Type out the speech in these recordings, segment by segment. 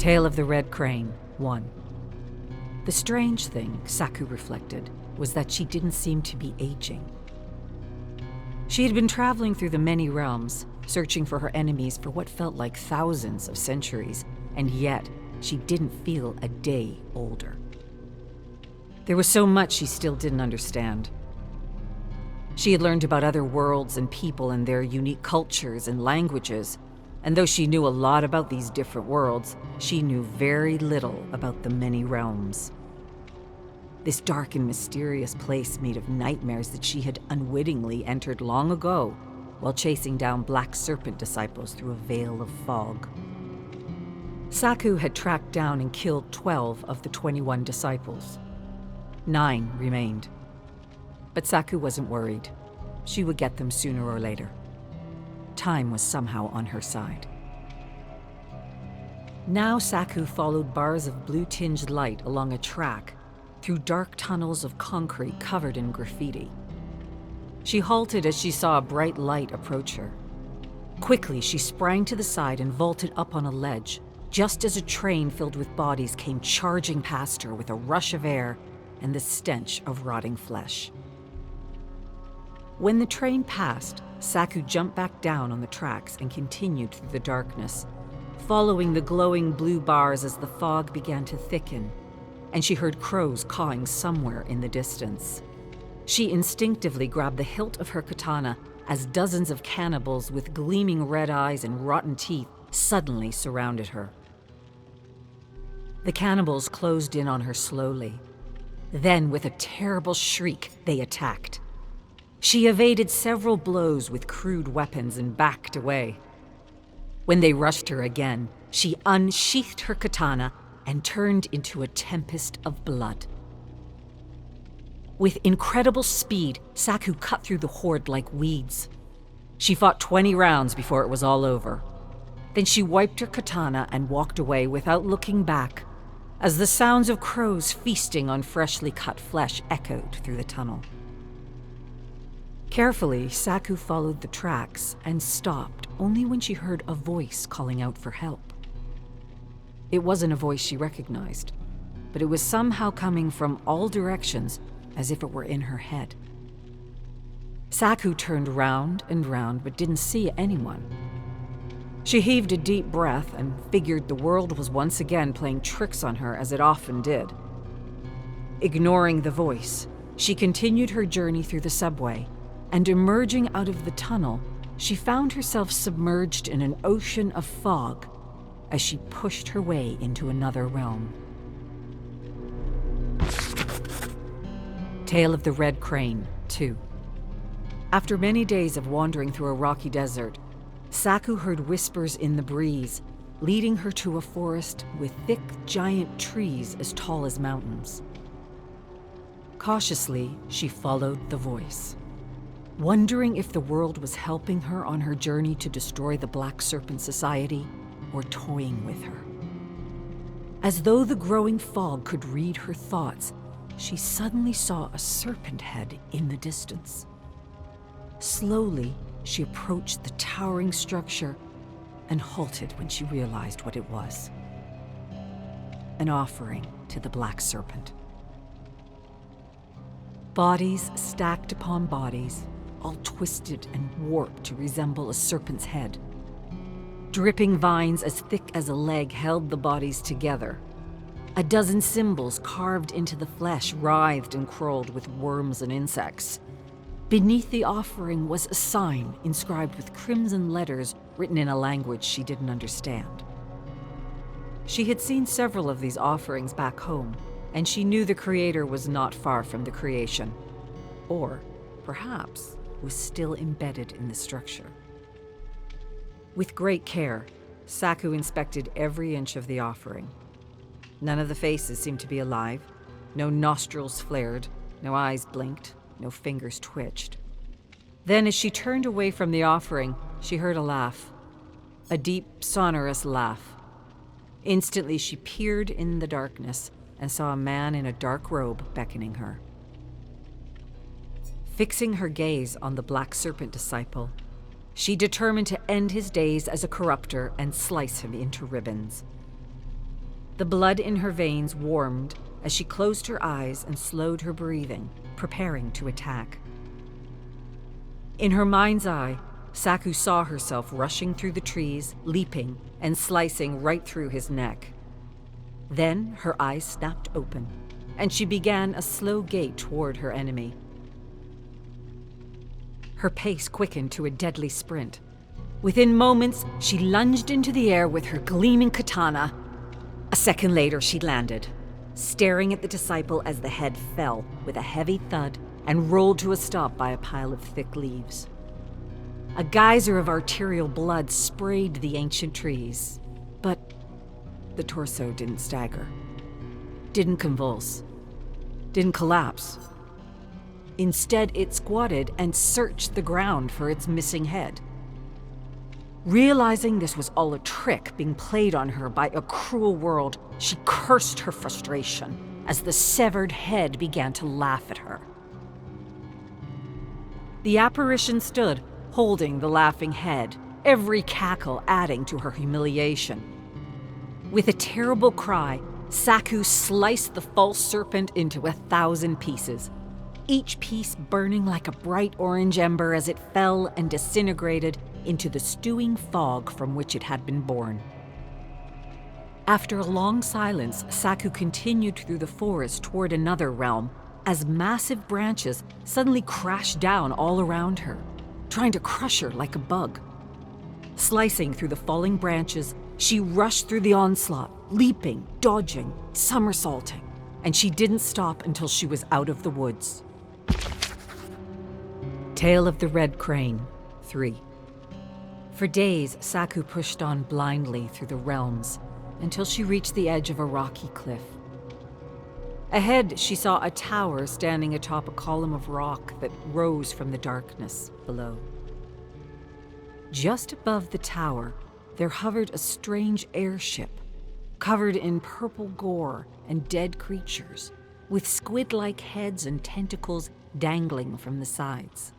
Tale of the Red Crane, 1. The strange thing, Saku reflected, was that she didn't seem to be aging. She had been traveling through the many realms, searching for her enemies for what felt like thousands of centuries, and yet she didn't feel a day older. There was so much she still didn't understand. She had learned about other worlds and people and their unique cultures and languages, and though she knew a lot about these different worlds, she knew very little about the many realms. This dark and mysterious place made of nightmares that she had unwittingly entered long ago while chasing down black serpent disciples through a veil of fog. Saku had tracked down and killed 12 of the 21 disciples. 9 remained. But Saku wasn't worried. She would get them sooner or later. Time was somehow on her side. Now Saku followed bars of blue-tinged light along a track through dark tunnels of concrete covered in graffiti. She halted as she saw a bright light approach her. Quickly, she sprang to the side and vaulted up on a ledge, just as a train filled with bodies came charging past her with a rush of air and the stench of rotting flesh. When the train passed, Saku jumped back down on the tracks and continued through the darkness, following the glowing blue bars as the fog began to thicken, and she heard crows cawing somewhere in the distance. She instinctively grabbed the hilt of her katana as dozens of cannibals with gleaming red eyes and rotten teeth suddenly surrounded her. The cannibals closed in on her slowly. Then, with a terrible shriek, they attacked. She evaded several blows with crude weapons and backed away. When they rushed her again, she unsheathed her katana and turned into a tempest of blood. With incredible speed, Saku cut through the horde like weeds. She fought 20 rounds before it was all over. Then she wiped her katana and walked away without looking back, as the sounds of crows feasting on freshly cut flesh echoed through the tunnel. Carefully, Saku followed the tracks and stopped only when she heard a voice calling out for help. It wasn't a voice she recognized, but it was somehow coming from all directions as if it were in her head. Saku turned round and round but didn't see anyone. She heaved a deep breath and figured the world was once again playing tricks on her as it often did. Ignoring the voice, she continued her journey through the subway, and emerging out of the tunnel, she found herself submerged in an ocean of fog as she pushed her way into another realm. Tale of the Red Crane, 2. After many days of wandering through a rocky desert, Saku heard whispers in the breeze, leading her to a forest with thick, giant trees as tall as mountains. Cautiously, she followed the voice, wondering if the world was helping her on her journey to destroy the Black Serpent Society or toying with her. As though the growing fog could read her thoughts, she suddenly saw a serpent head in the distance. Slowly, she approached the towering structure and halted when she realized what it was. An offering to the Black Serpent. Bodies stacked upon bodies, all twisted and warped to resemble a serpent's head. Dripping vines as thick as a leg held the bodies together. A dozen symbols carved into the flesh writhed and crawled with worms and insects. Beneath the offering was a sign inscribed with crimson letters written in a language she didn't understand. She had seen several of these offerings back home, and she knew the creator was not far from the creation. Or, perhaps, was still embedded in the structure. With great care, Saku inspected every inch of the offering. None of the faces seemed to be alive. No nostrils flared, no eyes blinked, no fingers twitched. Then, as she turned away from the offering, she heard a laugh. A deep, sonorous laugh. Instantly, she peered in the darkness and saw a man in a dark robe beckoning her. Fixing her gaze on the Black Serpent disciple, she determined to end his days as a corruptor and slice him into ribbons. The blood in her veins warmed as she closed her eyes and slowed her breathing, preparing to attack. In her mind's eye, Saku saw herself rushing through the trees, leaping and slicing right through his neck. Then her eyes snapped open, and she began a slow gait toward her enemy. Her pace quickened to a deadly sprint. Within moments, she lunged into the air with her gleaming katana. A second later, she landed, staring at the disciple as the head fell with a heavy thud and rolled to a stop by a pile of thick leaves. A geyser of arterial blood sprayed the ancient trees, but the torso didn't stagger, didn't convulse, didn't collapse. Instead, it squatted and searched the ground for its missing head. Realizing this was all a trick being played on her by a cruel world, she cursed her frustration as the severed head began to laugh at her. The apparition stood, holding the laughing head, every cackle adding to her humiliation. With a terrible cry, Saku sliced the false serpent into 1,000 pieces, each piece burning like a bright orange ember as it fell and disintegrated into the stewing fog from which it had been born. After a long silence, Saku continued through the forest toward another realm as massive branches suddenly crashed down all around her, trying to crush her like a bug. Slicing through the falling branches, she rushed through the onslaught, leaping, dodging, somersaulting, and she didn't stop until she was out of the woods. Tale of the Red Crane, 3. For days, Saku pushed on blindly through the realms until she reached the edge of a rocky cliff. Ahead, she saw a tower standing atop a column of rock that rose from the darkness below. Just above the tower, there hovered a strange airship, covered in purple gore and dead creatures, with squid-like heads and tentacles dangling from the sides.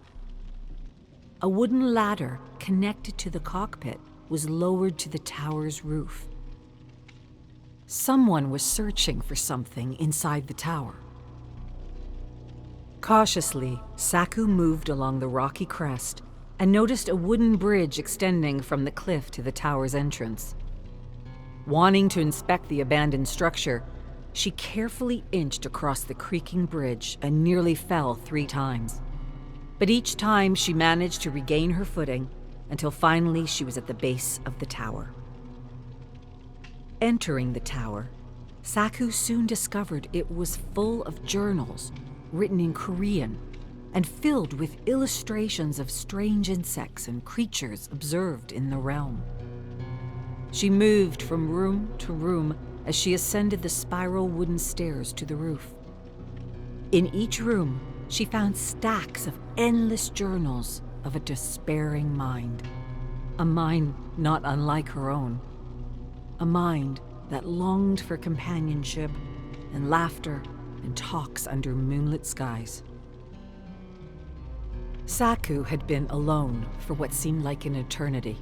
A wooden ladder connected to the cockpit was lowered to the tower's roof. Someone was searching for something inside the tower. Cautiously, Saku moved along the rocky crest and noticed a wooden bridge extending from the cliff to the tower's entrance. Wanting to inspect the abandoned structure, she carefully inched across the creaking bridge and nearly fell 3 times. But each time she managed to regain her footing until finally she was at the base of the tower. Entering the tower, Saku soon discovered it was full of journals written in Korean and filled with illustrations of strange insects and creatures observed in the realm. She moved from room to room as she ascended the spiral wooden stairs to the roof. In each room, she found stacks of endless journals of a despairing mind. A mind not unlike her own. A mind that longed for companionship and laughter and talks under moonlit skies. Saku had been alone for what seemed like an eternity.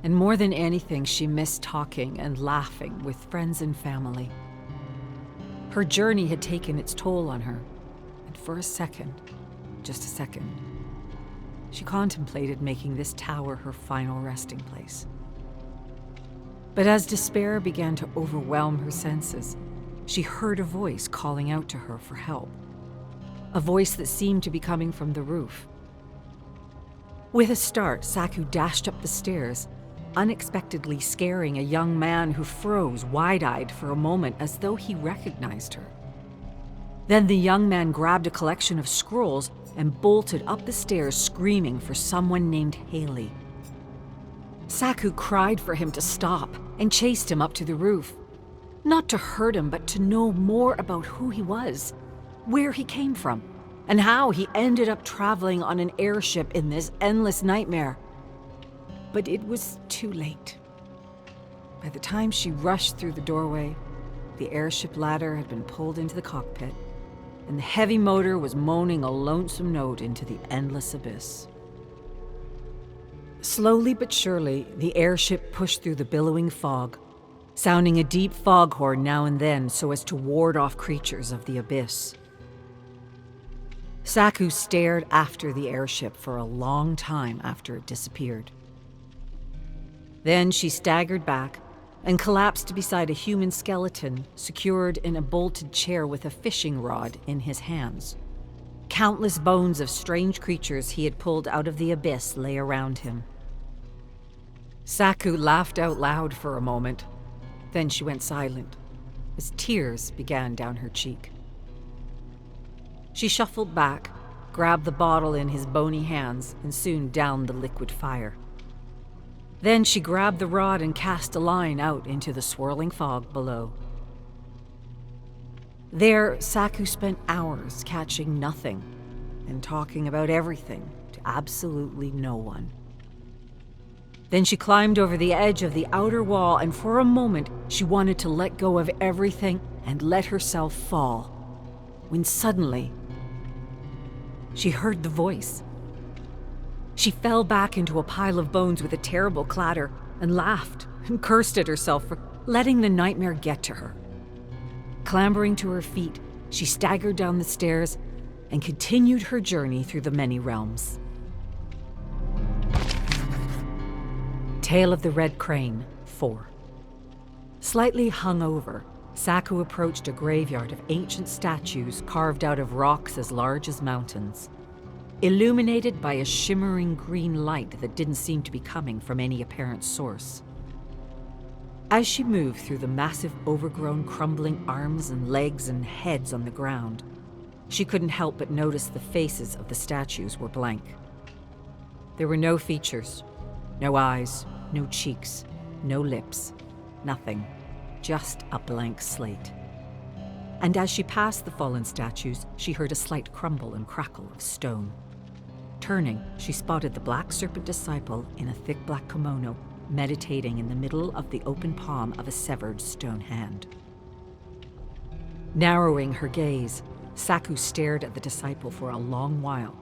And more than anything, she missed talking and laughing with friends and family. Her journey had taken its toll on her, and for a second, just a second, she contemplated making this tower her final resting place. But as despair began to overwhelm her senses, she heard a voice calling out to her for help. A voice that seemed to be coming from the roof. With a start, Saku dashed up the stairs, unexpectedly scaring a young man who froze wide-eyed for a moment as though he recognized her. Then the young man grabbed a collection of scrolls and bolted up the stairs screaming for someone named Haley. Saku cried for him to stop and chased him up to the roof. Not to hurt him, but to know more about who he was, where he came from, and how he ended up traveling on an airship in this endless nightmare. But it was too late. By the time she rushed through the doorway, the airship ladder had been pulled into the cockpit, and the heavy motor was moaning a lonesome note into the endless abyss. Slowly but surely, the airship pushed through the billowing fog, sounding a deep foghorn now and then so as to ward off creatures of the abyss. Saku stared after the airship for a long time after it disappeared. Then she staggered back and collapsed beside a human skeleton secured in a bolted chair with a fishing rod in his hands. Countless bones of strange creatures he had pulled out of the abyss lay around him. Saku laughed out loud for a moment. Then she went silent, as tears began down her cheek. She shuffled back, grabbed the bottle in his bony hands, and soon downed the liquid fire. Then she grabbed the rod and cast a line out into the swirling fog below. There, Saku spent hours catching nothing and talking about everything to absolutely no one. Then she climbed over the edge of the outer wall, and for a moment she wanted to let go of everything and let herself fall, when suddenly she heard the voice. She fell back into a pile of bones with a terrible clatter and laughed and cursed at herself for letting the nightmare get to her. Clambering to her feet, she staggered down the stairs and continued her journey through the many realms. Tale of the Red Crane, 4. Slightly hungover, Saku approached a graveyard of ancient statues carved out of rocks as large as mountains, illuminated by a shimmering green light that didn't seem to be coming from any apparent source. As she moved through the massive, overgrown, crumbling arms and legs and heads on the ground, she couldn't help but notice the faces of the statues were blank. There were no features, no eyes, no cheeks, no lips, nothing, just a blank slate. And as she passed the fallen statues, she heard a slight crumble and crackle of stone. Turning, she spotted the black serpent disciple in a thick black kimono, meditating in the middle of the open palm of a severed stone hand. Narrowing her gaze, Saku stared at the disciple for a long while,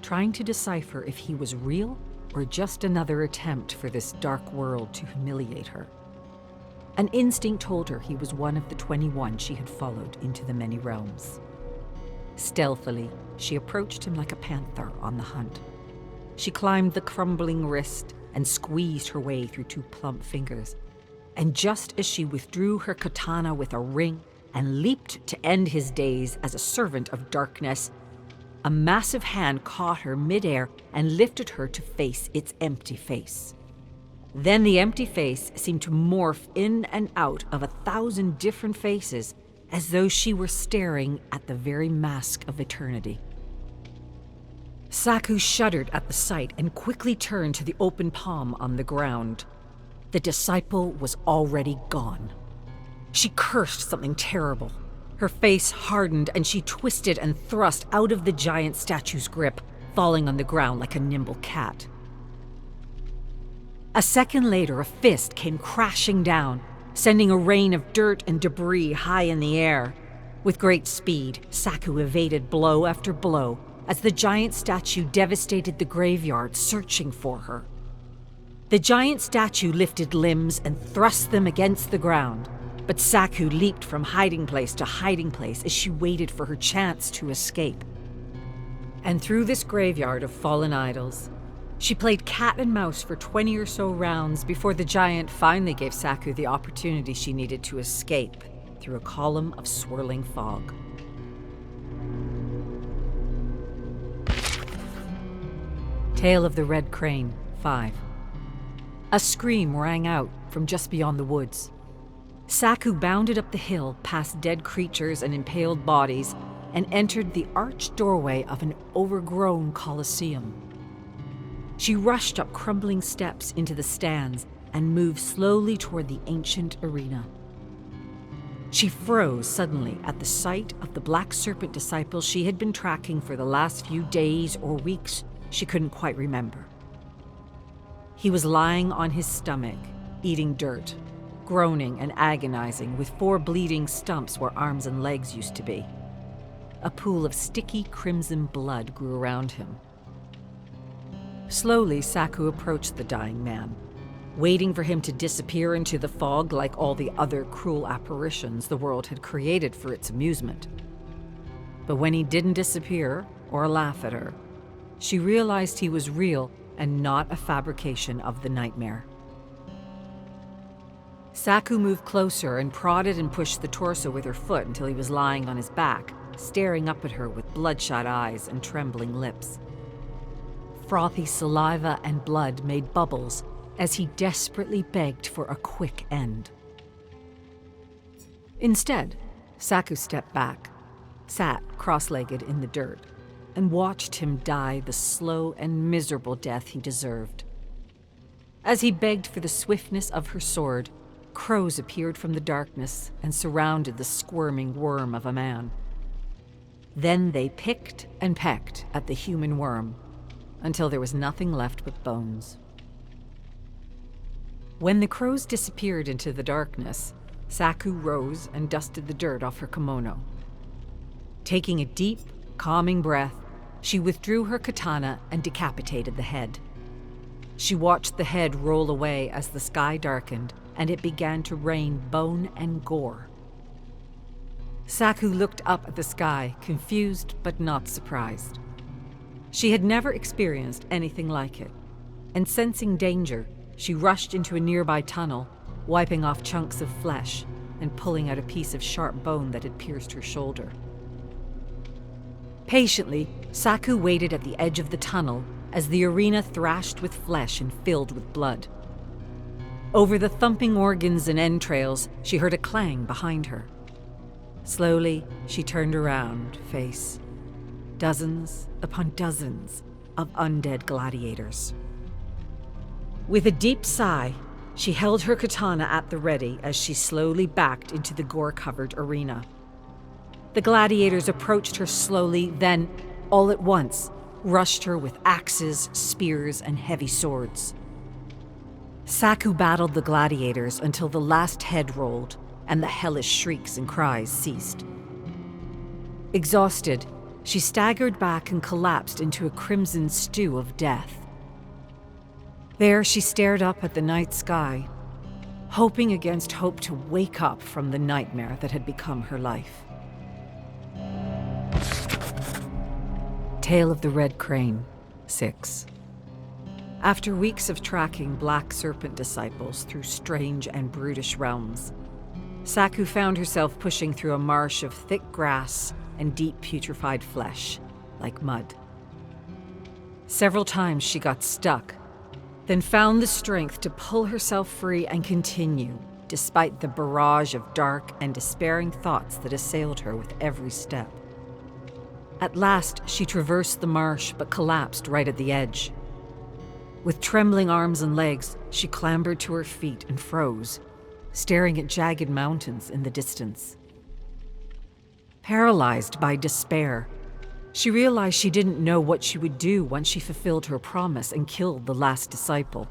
trying to decipher if he was real or just another attempt for this dark world to humiliate her. An instinct told her he was one of the 21 she had followed into the many realms. Stealthily, she approached him like a panther on the hunt. She climbed the crumbling wrist and squeezed her way through 2 plump fingers. And just as she withdrew her katana with a ring and leaped to end his days as a servant of darkness, a massive hand caught her midair and lifted her to face its empty face. Then the empty face seemed to morph in and out of 1,000 different faces, as though she were staring at the very mask of eternity. Saku shuddered at the sight and quickly turned to the open palm on the ground. The disciple was already gone. She cursed something terrible. Her face hardened and she twisted and thrust out of the giant statue's grip, falling on the ground like a nimble cat. A second later, a fist came crashing down, sending a rain of dirt and debris high in the air. With great speed, Saku evaded blow after blow as the giant statue devastated the graveyard, searching for her. The giant statue lifted limbs and thrust them against the ground, but Saku leaped from hiding place to hiding place as she waited for her chance to escape. And through this graveyard of fallen idols, she played cat and mouse for 20 or so rounds before the giant finally gave Saku the opportunity she needed to escape through a column of swirling fog. Tale of the Red Crane, 5. A scream rang out from just beyond the woods. Saku bounded up the hill past dead creatures and impaled bodies and entered the arched doorway of an overgrown coliseum. She rushed up crumbling steps into the stands and moved slowly toward the ancient arena. She froze suddenly at the sight of the black serpent disciple she had been tracking for the last few days or weeks. She couldn't quite remember. He was lying on his stomach, eating dirt, groaning and agonizing with 4 bleeding stumps where arms and legs used to be. A pool of sticky crimson blood grew around him. Slowly, Saku approached the dying man, waiting for him to disappear into the fog like all the other cruel apparitions the world had created for its amusement. But when he didn't disappear or laugh at her, she realized he was real and not a fabrication of the nightmare. Saku moved closer and prodded and pushed the torso with her foot until he was lying on his back, staring up at her with bloodshot eyes and trembling lips. Frothy saliva and blood made bubbles as he desperately begged for a quick end. Instead, Saku stepped back, sat cross-legged in the dirt, and watched him die the slow and miserable death he deserved. As he begged for the swiftness of her sword, crows appeared from the darkness and surrounded the squirming worm of a man. Then they picked and pecked at the human worm until there was nothing left but bones. When the crows disappeared into the darkness, Saku rose and dusted the dirt off her kimono. Taking a deep, calming breath, she withdrew her katana and decapitated the head. She watched the head roll away as the sky darkened and it began to rain bone and gore. Saku looked up at the sky, confused but not surprised. She had never experienced anything like it, and sensing danger, she rushed into a nearby tunnel, wiping off chunks of flesh and pulling out a piece of sharp bone that had pierced her shoulder. Patiently, Saku waited at the edge of the tunnel as the arena thrashed with flesh and filled with blood. Over the thumping organs and entrails, she heard a clang behind her. Slowly, she turned around, face dozens upon dozens of undead gladiators. With a deep sigh, she held her katana at the ready as she slowly backed into the gore-covered arena. The gladiators approached her slowly, then, all at once, rushed her with axes, spears, and heavy swords. Saku battled the gladiators until the last head rolled and the hellish shrieks and cries ceased. Exhausted, she staggered back and collapsed into a crimson stew of death. There she stared up at the night sky, hoping against hope to wake up from the nightmare that had become her life. Tale of the Red Crane, 6. After weeks of tracking black serpent disciples through strange and brutish realms, Saku found herself pushing through a marsh of thick grass and deep putrefied flesh, like mud. Several times she got stuck, then found the strength to pull herself free and continue, despite the barrage of dark and despairing thoughts that assailed her with every step. At last, she traversed the marsh but collapsed right at the edge. With trembling arms and legs, she clambered to her feet and froze, staring at jagged mountains in the distance. Paralyzed by despair, she realized she didn't know what she would do once she fulfilled her promise and killed the last disciple.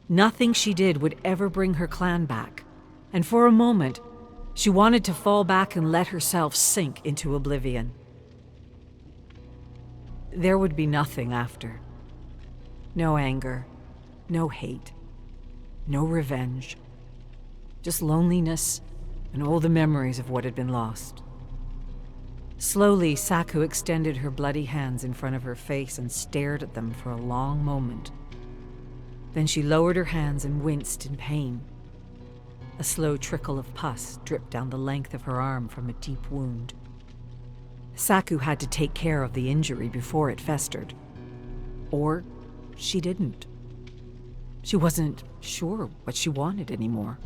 Nothing she did would ever bring her clan back, and for a moment, she wanted to fall back and let herself sink into oblivion. There would be nothing after. No anger, no hate, no revenge. Just loneliness and all the memories of what had been lost. Slowly, Saku extended her bloody hands in front of her face and stared at them for a long moment. Then she lowered her hands and winced in pain. A slow trickle of pus dripped down the length of her arm from a deep wound. Saku had to take care of the injury before it festered. Or she didn't. She wasn't sure what she wanted anymore.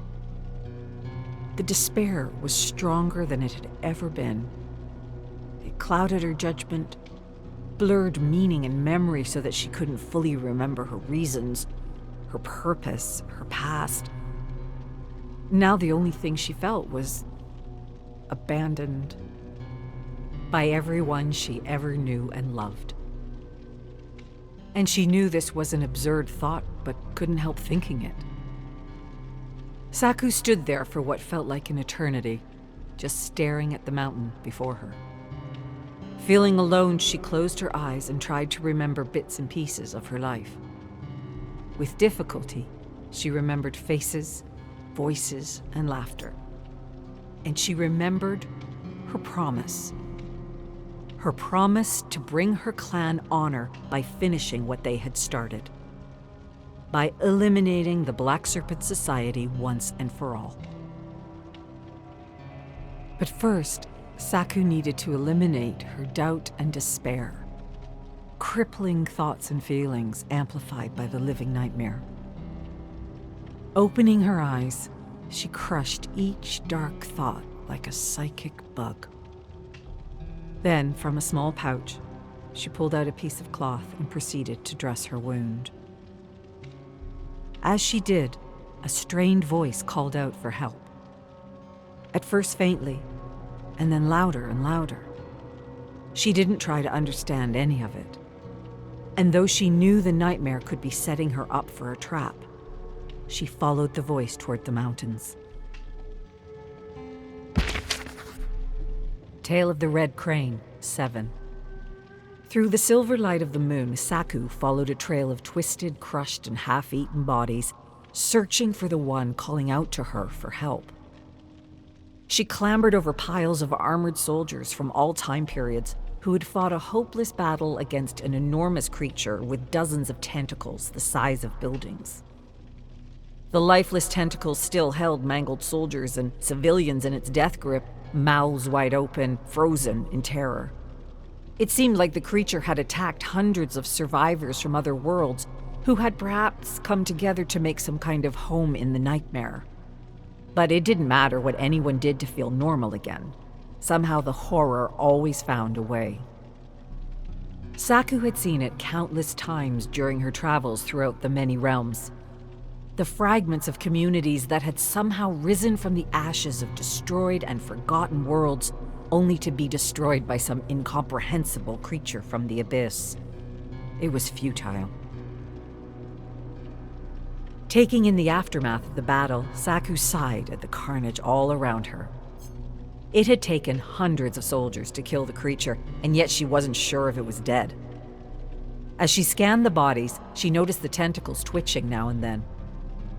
The despair was stronger than it had ever been. It clouded her judgment, blurred meaning and memory so that she couldn't fully remember her reasons, her purpose, her past. Now the only thing she felt was abandoned by everyone she ever knew and loved. And she knew this was an absurd thought, but couldn't help thinking it. Saku stood there for what felt like an eternity, just staring at the mountain before her. Feeling alone, she closed her eyes and tried to remember bits and pieces of her life. With difficulty, She remembered faces, voices, and laughter. And she remembered her promise. Her promise to bring her clan honor by finishing what they had started. By eliminating the Black Serpent Society once and for all. But first, Saku needed to eliminate her doubt and despair. Crippling thoughts and feelings amplified by the living nightmare. Opening her eyes, she crushed each dark thought like a psychic bug. Then, from a small pouch, she pulled out a piece of cloth and proceeded to dress her wound. As she did, a strained voice called out for help. At first faintly, and then louder and louder. She didn't try to understand any of it. And though she knew the nightmare could be setting her up for a trap, she followed the voice toward the mountains. Tale of the Red Crane, 7. Through the silver light of the moon, Saku followed a trail of twisted, crushed, and half-eaten bodies, searching for the one calling out to her for help. She clambered over piles of armored soldiers from all time periods who had fought a hopeless battle against an enormous creature with dozens of tentacles the size of buildings. The lifeless tentacles still held mangled soldiers and civilians in its death grip, mouths wide open, frozen in terror. It seemed like the creature had attacked hundreds of survivors from other worlds who had perhaps come together to make some kind of home in the nightmare. But it didn't matter what anyone did to feel normal again. Somehow the horror always found a way. Saku had seen it countless times during her travels throughout the many realms. The fragments of communities that had somehow risen from the ashes of destroyed and forgotten worlds, only to be destroyed by some incomprehensible creature from the abyss. It was futile. Taking in the aftermath of the battle, Saku sighed at the carnage all around her. It had taken hundreds of soldiers to kill the creature, and yet she wasn't sure if it was dead. As she scanned the bodies, she noticed the tentacles twitching now and then.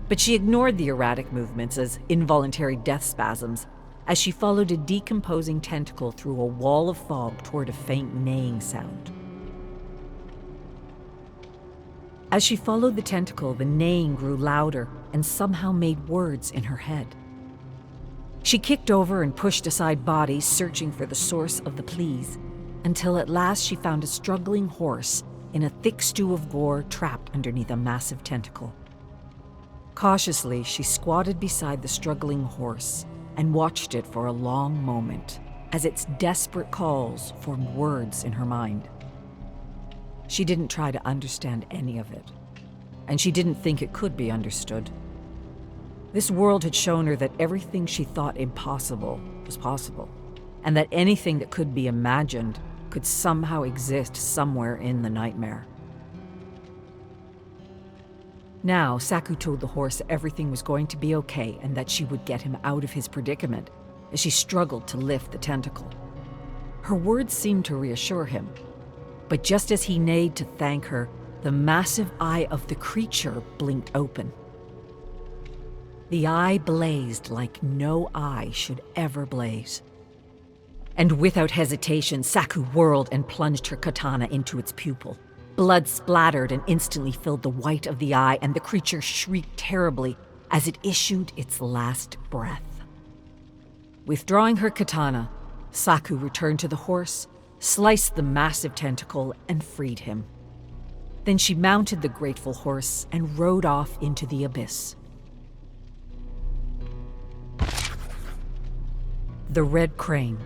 But she ignored the erratic movements as involuntary death spasms, as she followed a decomposing tentacle through a wall of fog toward a faint neighing sound. As she followed the tentacle, the neighing grew louder and somehow made words in her head. She kicked over and pushed aside bodies, searching for the source of the pleas, until at last she found a struggling horse in a thick stew of gore trapped underneath a massive tentacle. Cautiously, she squatted beside the struggling horse and watched it for a long moment as its desperate calls formed words in her mind. She didn't try to understand any of it, and she didn't think it could be understood. This world had shown her that everything she thought impossible was possible, and that anything that could be imagined could somehow exist somewhere in the nightmare. Now, Saku told the horse everything was going to be okay and that she would get him out of his predicament as she struggled to lift the tentacle. Her words seemed to reassure him, but just as he neighed to thank her, the massive eye of the creature blinked open. The eye blazed like no eye should ever blaze. And without hesitation, Saku whirled and plunged her katana into its pupil. Blood splattered and instantly filled the white of the eye, and the creature shrieked terribly as it issued its last breath. Withdrawing her katana, Saku returned to the horse, sliced the massive tentacle, and freed him. Then she mounted the grateful horse and rode off into the abyss. The Red Crane,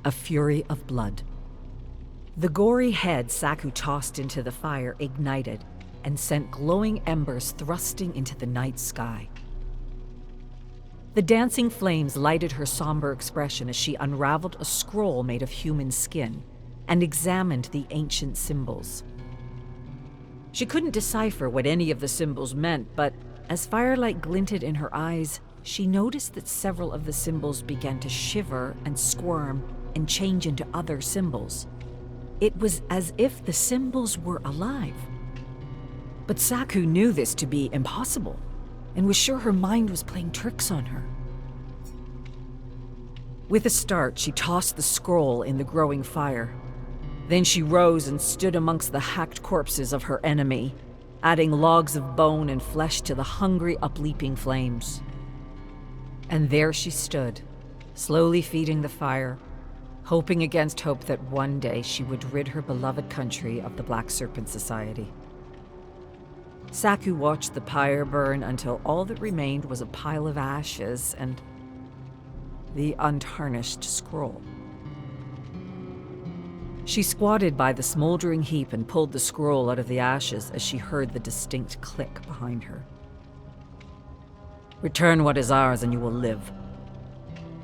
a fury of blood. The gory head Saku tossed into the fire ignited and sent glowing embers thrusting into the night sky. The dancing flames lighted her somber expression as she unraveled a scroll made of human skin and examined the ancient symbols. She couldn't decipher what any of the symbols meant, but as firelight glinted in her eyes, she noticed that several of the symbols began to shiver and squirm and change into other symbols. It was as if the symbols were alive. But Saku knew this to be impossible. and was sure her mind was playing tricks on her. With a start, she tossed the scroll in the growing fire. Then she rose and stood amongst the hacked corpses of her enemy, adding logs of bone and flesh to the hungry, upleaping flames. And there she stood, slowly feeding the fire, hoping against hope that one day she would rid her beloved country of the Black Serpent Society. Saku watched the pyre burn until all that remained was a pile of ashes and the untarnished scroll. She squatted by the smoldering heap and pulled the scroll out of the ashes as she heard the distinct click behind her. "Return what is ours and you will live."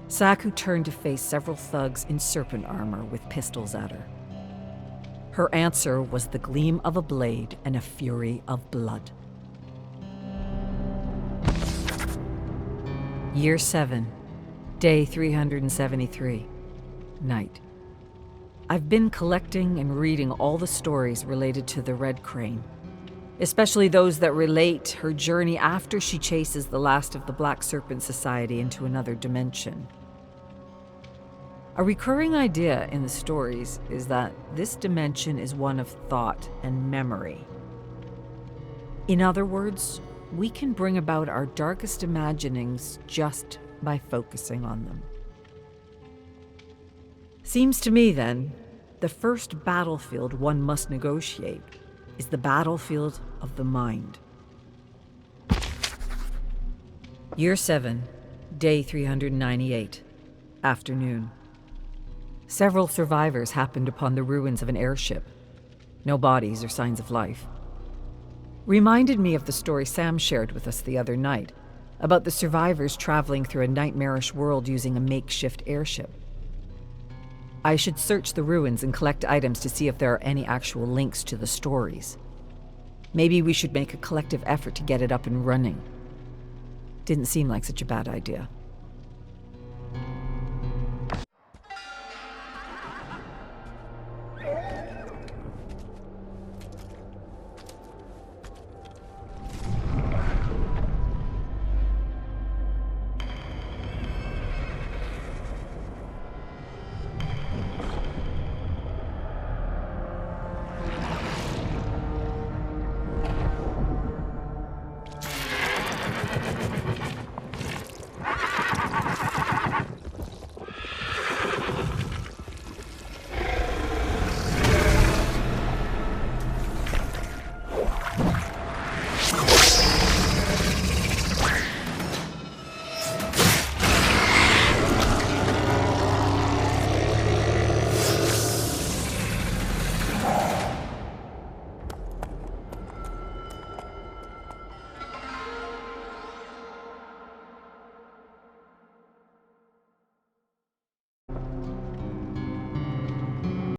Saku turned to face several thugs in serpent armor with pistols at her. Her answer was the gleam of a blade and a fury of blood. Year 7, Day 373, Night. I've been collecting and reading all the stories related to the Red Crane, especially those that relate her journey after she chases the last of the Black Serpent Society into another dimension. A recurring idea in the stories is that this dimension is one of thought and memory. In other words, we can bring about our darkest imaginings just by focusing on them. Seems to me, then, the first battlefield one must negotiate is the battlefield of the mind. Year 7, Day 398, Afternoon. Several survivors happened upon the ruins of an airship. No bodies or signs of life. Reminded me of the story Sam shared with us the other night about the survivors traveling through a nightmarish world using a makeshift airship. I should search the ruins and collect items to see if there are any actual links to the stories. Maybe we should make a collective effort to get it up and running. Didn't seem like such a bad idea.